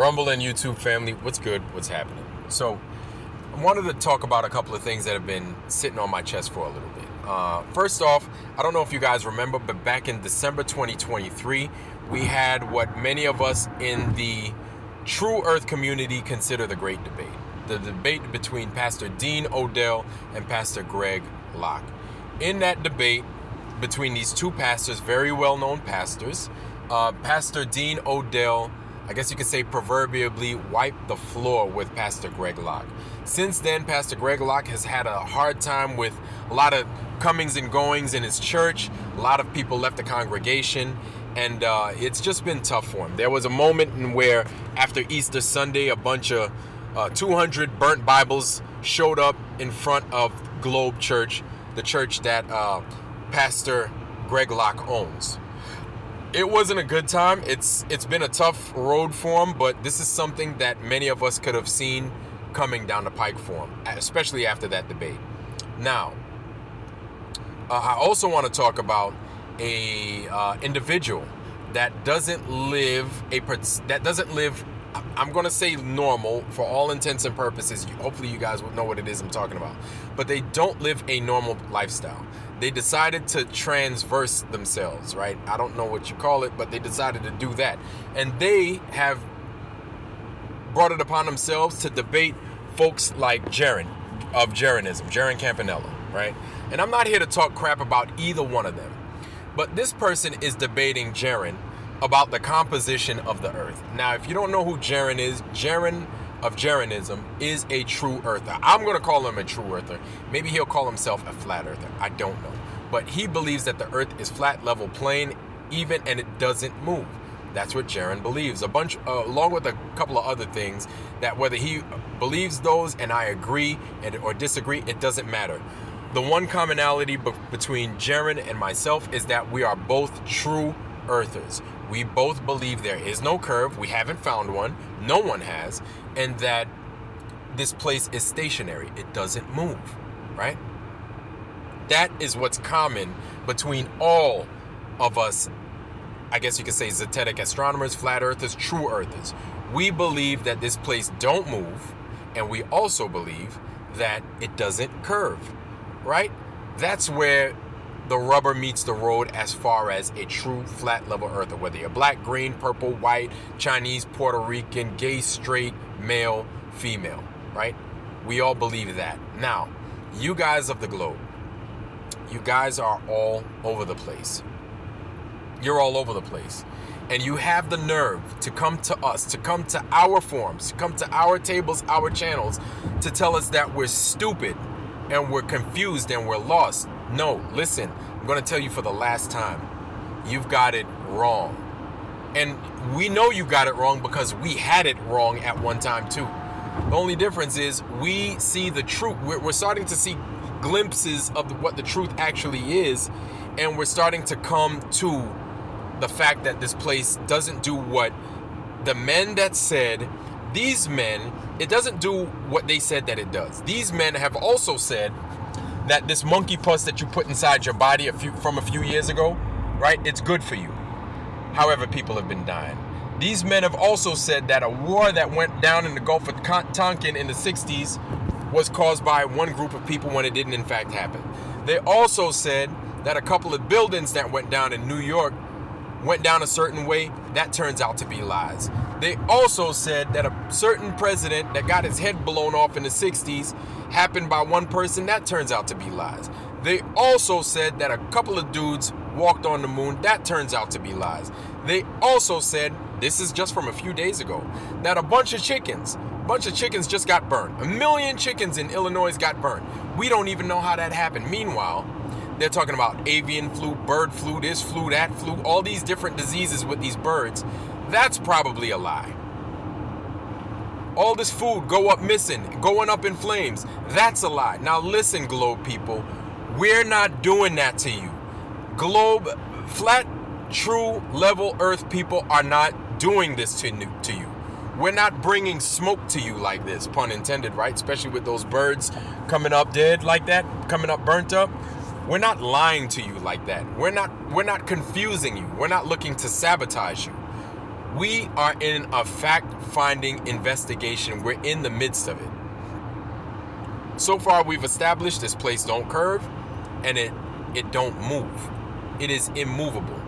Rumble and YouTube family, what's good? What's happening? So, I wanted to talk about a couple of things that have been sitting on my chest for a little bit. First off, I don't know if you guys remember, but back in December 2023, we had what many of us in the True Earth community consider the Great Debate. The debate between Pastor Dean Odell and Pastor Greg Locke. In that debate between these two pastors, very well-known pastors, Pastor Dean Odell, I guess you could say proverbially, wiped the floor with Pastor Greg Locke. Since then, Pastor Greg Locke has had a hard time with a lot of comings and goings in his church. A lot of people left the congregation, and it's just been tough for him. There was a moment in where, after Easter Sunday, a bunch of 200 burnt Bibles showed up in front of Globe Church, the church that Pastor Greg Locke owns. It wasn't a good time. It's been a tough road for him, but this is something that many of us could have seen coming down the pike for him, especially after that debate. Now, I also want to talk about a individual that doesn't live I'm going to say normal for all intents and purposes. Hopefully you guys will know what it is I'm talking about. But they don't live a normal lifestyle. They decided to transverse themselves, right? I don't know what you call it, but they decided to do that. And they have brought it upon themselves to debate folks like Jaron of Jaronism, Jaron Campanella, right? And I'm not here to talk crap about either one of them. But this person is debating Jaron about the composition of the earth. Now, if you don't know who Jaron is, Jaron of Jaronism is a true earther. I'm going to call him a true earther. Maybe he'll call himself a flat earther. I don't know. But he believes that the earth is flat, level, plane, even, and it doesn't move. That's what Jaron believes. Along with a couple of other things, that whether he believes those and I agree or disagree, it doesn't matter. The one commonality between Jaron and myself is that we are both true earthers. We both believe there is no curve. We haven't found one. No one has. And that this place is stationary. It doesn't move, right? That is what's common between all of us. I guess you could say zetetic astronomers, flat earthers, true earthers. We believe that this place don't move. And we also believe that it doesn't curve, right? That's where the rubber meets the road as far as a true flat level earther, whether you're black, green, purple, white, Chinese, Puerto Rican, gay, straight, male, female, right? We all believe that. Now, you guys of the globe, you guys are all over the place. You're all over the place. And you have the nerve to come to us, to come to our forums, to come to our tables, our channels, to tell us that we're stupid and we're confused and we're lost. No, listen, I'm going to tell you for the last time, you've got it wrong. And we know you got it wrong because we had it wrong at one time too. The only difference is we see the truth. We're starting to see glimpses of what the truth actually is, and we're starting to come to the fact that this place doesn't do what the men that said, these men, it doesn't do what they said that it does. These men have also said that this monkey pus that you put inside your body from a few years ago, right? It's good for you. However, people have been dying. These men have also said that a war that went down in the Gulf of Tonkin in the 60s was caused by one group of people when it didn't in fact happen. They also said that a couple of buildings that went down in New York went down a certain way. That turns out to be lies. They also said that a certain president that got his head blown off in the 60s happened by one person. That turns out to be lies. They also said that a couple of dudes walked on the moon. That turns out to be lies. They also said, this is just from a few days ago, that a bunch of chickens just got burned. 1 million chickens in Illinois got burned. We don't even know how that happened. Meanwhile, they're talking about avian flu, bird flu, this flu, that flu, all these different diseases with these birds. That's probably a lie. All this food going up in flames. That's a lie. Now listen, Globe people, we're not doing that to you. Globe, flat, true, level earth people are not doing this to you. We're not bringing smoke to you like this, pun intended, right? Especially with those birds coming up dead like that, coming up burnt up. We're not lying to you like that. We're not confusing you. We're not looking to sabotage you. We are in a fact-finding investigation. We're in the midst of it. So far, we've established this place don't curve, and it don't move. It is immovable.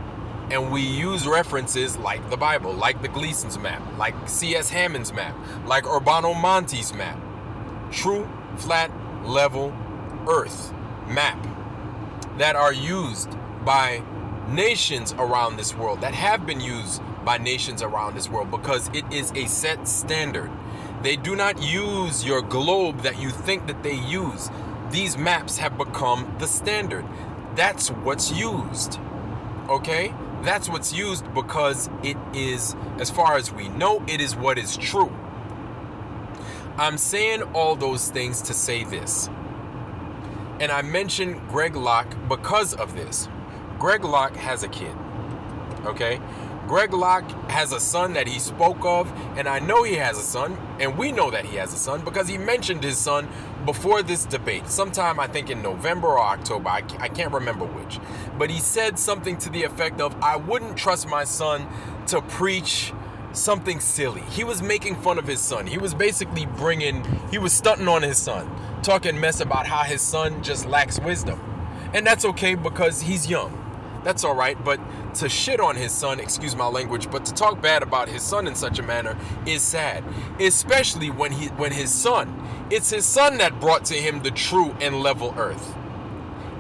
And we use references like the Bible, like the Gleason's map, like C.S. Hammond's map, like Urbano Monti's map. True, flat, level, earth map that are used by nations around this world, that have been used by nations around this world, because it is a set standard. They do not use your globe that you think that they use. These maps have become the standard. That's what's used. Okay? That's what's used because it is, as far as we know, it is what is true. I'm saying all those things to say this. And I mentioned Greg Locke because of this. Greg Locke has a kid. Okay? Greg Locke has a son that he spoke of, and I know he has a son, and we know that he has a son because he mentioned his son before this debate, sometime I think in November or October, I can't remember which, but he said something to the effect of, I wouldn't trust my son to preach something silly. He was making fun of his son. He was basically he was stunting on his son, talking mess about how his son just lacks wisdom. And that's okay because he's young. That's all right, but to shit on his son, excuse my language, but to talk bad about his son in such a manner is sad, especially when his son, it's his son that brought to him the true and level earth.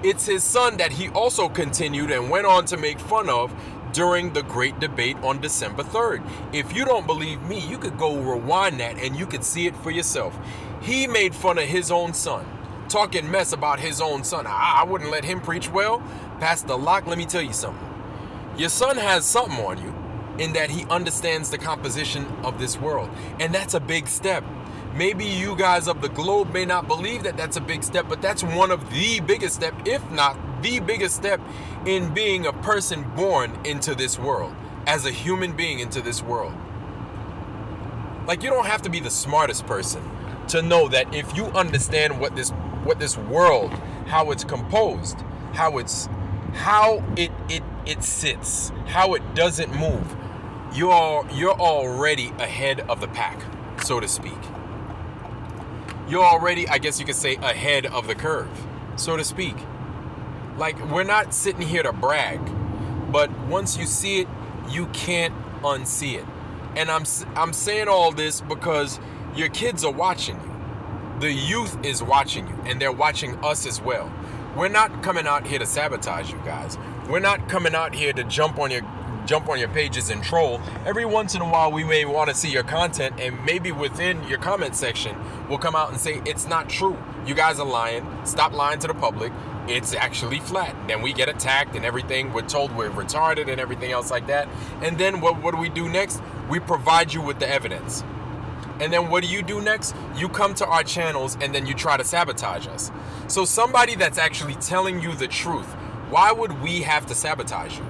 It's his son that he also continued and went on to make fun of during the great debate on December 3rd. If you don't believe me, you could go rewind that and you could see it for yourself. He made fun of his own son, talking mess about his own son. I wouldn't let him preach well. Pastor Locke, let me tell you something. Your son has something on you in that he understands the composition of this world. And that's a big step. Maybe you guys of the globe may not believe that that's a big step, but that's one of the biggest step, if not the biggest step in being a person born into this world, as a human being into this world. Like, you don't have to be the smartest person to know that if you understand what this world, how it's composed, how it sits, how it doesn't move, you're already ahead of the pack, so to speak. You're already, I guess you could say, ahead of the curve, so to speak. Like, we're not sitting here to brag, but once you see it, you can't unsee it. And I'm saying all this because your kids are watching you. The youth is watching you, and they're watching us as well. We're not coming out here to sabotage you guys. We're not coming out here to jump on your pages and troll. Every once in a while, we may want to see your content, and maybe within your comment section, we'll come out and say, it's not true. You guys are lying. Stop lying to the public. It's actually flat. Then we get attacked and everything. We're told we're retarded and everything else like that. And then what do we do next? We provide you with the evidence. And then what do you do next? You come to our channels and then you try to sabotage us. So somebody that's actually telling you the truth, why would we have to sabotage you?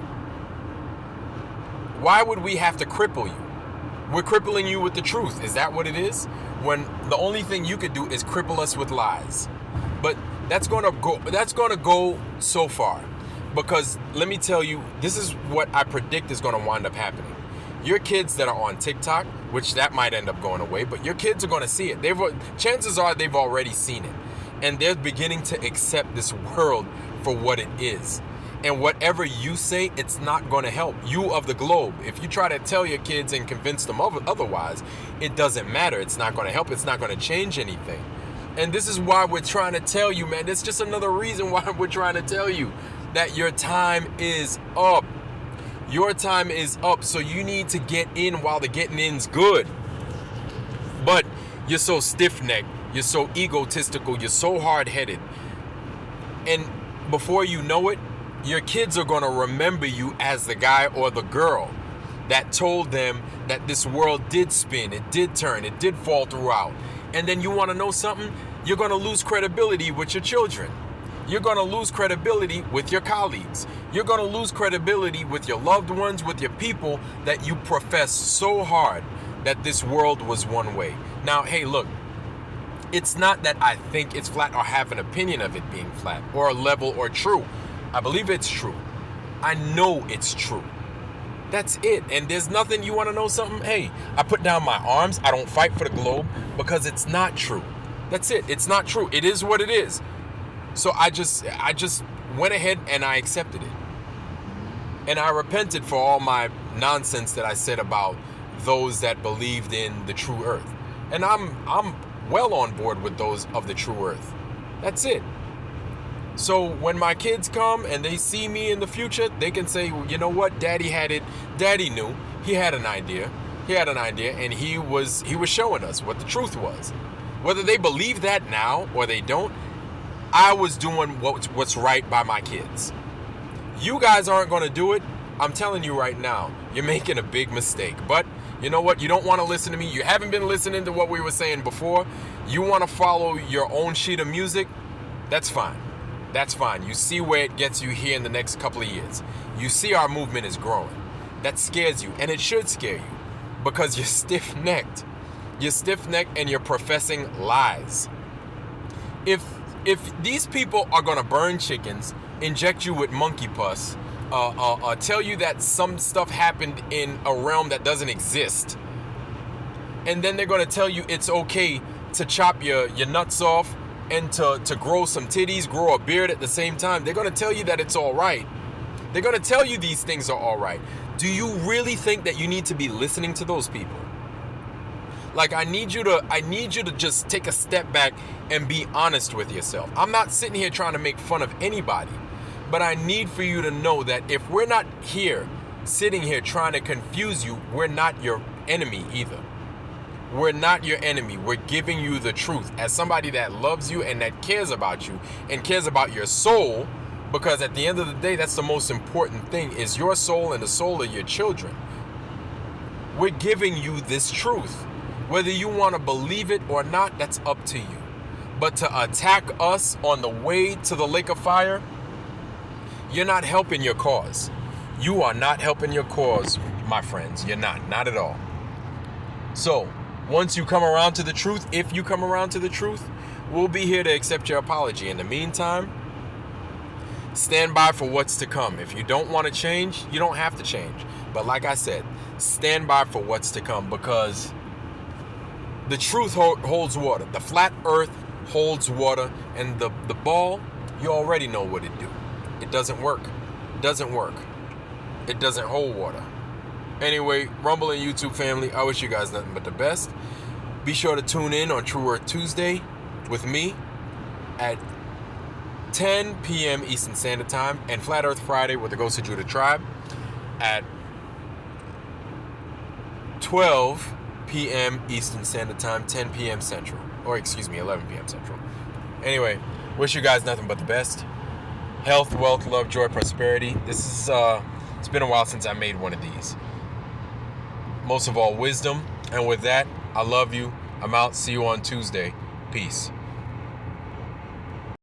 Why would we have to cripple you? We're crippling you with the truth. Is that what it is? When the only thing you could do is cripple us with lies. But that's gonna go so far. Because let me tell you, this is what I predict is gonna wind up happening. Your kids that are on TikTok, which that might end up going away, but your kids are gonna see it. Chances are they've already seen it. And they're beginning to accept this world for what it is. And whatever you say, it's not going to help. You of the globe, if you try to tell your kids and convince them otherwise, it doesn't matter. It's not going to help. It's not going to change anything. And this is why we're trying to tell you, man. It's just another reason why we're trying to tell you that your time is up. Your time is up. So you need to get in while the getting in's good. But you're so stiff-necked. You're so egotistical. You're so hard-headed. And before you know it, your kids are going to remember you as the guy or the girl that told them that this world did spin, it did turn, it did fall throughout. And then you want to know something? You're going to lose credibility with your children. You're going to lose credibility with your colleagues. You're going to lose credibility with your loved ones, with your people that you profess so hard that this world was one way. Now, hey, look, it's not that I think it's flat or have an opinion of it being flat or level or true. I believe it's true. I know it's true. That's it. And there's nothing, you want to know something? Hey, I put down my arms. I don't fight for the globe because it's not true. That's it. It's not true. It is what it is. So I just went ahead and I accepted it. And I repented for all my nonsense that I said about those that believed in the true earth. And I'm well on board with those of the true earth. That's it. So when my kids come and they see me in the future, they can say, well, you know what, Daddy had it. Daddy knew. He had an idea. And he was showing us what the truth was. Whether they believe that now or they don't, I was doing what's right by my kids. You guys aren't going to do it. I'm telling you right now, you're making a big mistake. But you know what? You don't want to listen to me. You haven't been listening to what we were saying before. You want to follow your own sheet of music. That's fine. That's fine. You see where it gets you here in the next couple of years. You see our movement is growing. That scares you, and it should scare you because you're stiff-necked. You're stiff-necked and you're professing lies. If these people are going to burn chickens, inject you with monkey pus, tell you that some stuff happened in a realm that doesn't exist, and then they're going to tell you it's okay to chop your nuts off and to grow some titties, grow a beard at the same time. They're going to tell you that it's all right. They're going to tell you these things are all right. Do you really think that you need to be listening to those people? Like, I need you to just take a step back and be honest with yourself. I'm not sitting here trying to make fun of anybody, but I need for you to know that if we're not here, sitting here trying to confuse you, we're not your enemy either. We're not your enemy. We're giving you the truth as somebody that loves you and that cares about you and cares about your soul, because at the end of the day, that's the most important thing, is your soul and the soul of your children. We're giving you this truth. Whether you want to believe it or not, that's up to you. But to attack us on the way to the lake of fire, you're not helping your cause. You are not helping your cause, my friends. You're not at all. So, once you come around to the truth, if you come around to the truth, we'll be here to accept your apology. In the meantime, stand by for what's to come. If you don't want to change, you don't have to change. But like I said, stand by for what's to come, because the truth holds water. The flat earth holds water, and the ball, you already know what it do. It doesn't work. It doesn't work. It doesn't hold water. Anyway, Rumble and YouTube family, I wish you guys nothing but the best. Be sure to tune in on True Earth Tuesday with me at 10 p.m. Eastern Standard Time, and Flat Earth Friday with the Ghost of Judah Tribe at 12 p.m. Eastern Standard Time, 10 p.m. Central. Or excuse me, 11 p.m. Central. Anyway, wish you guys nothing but the best. Health, wealth, love, joy, prosperity. This is, it's been a while since I made one of these. Most of all, wisdom. And with that, I love you. I'm out. See you on Tuesday. Peace.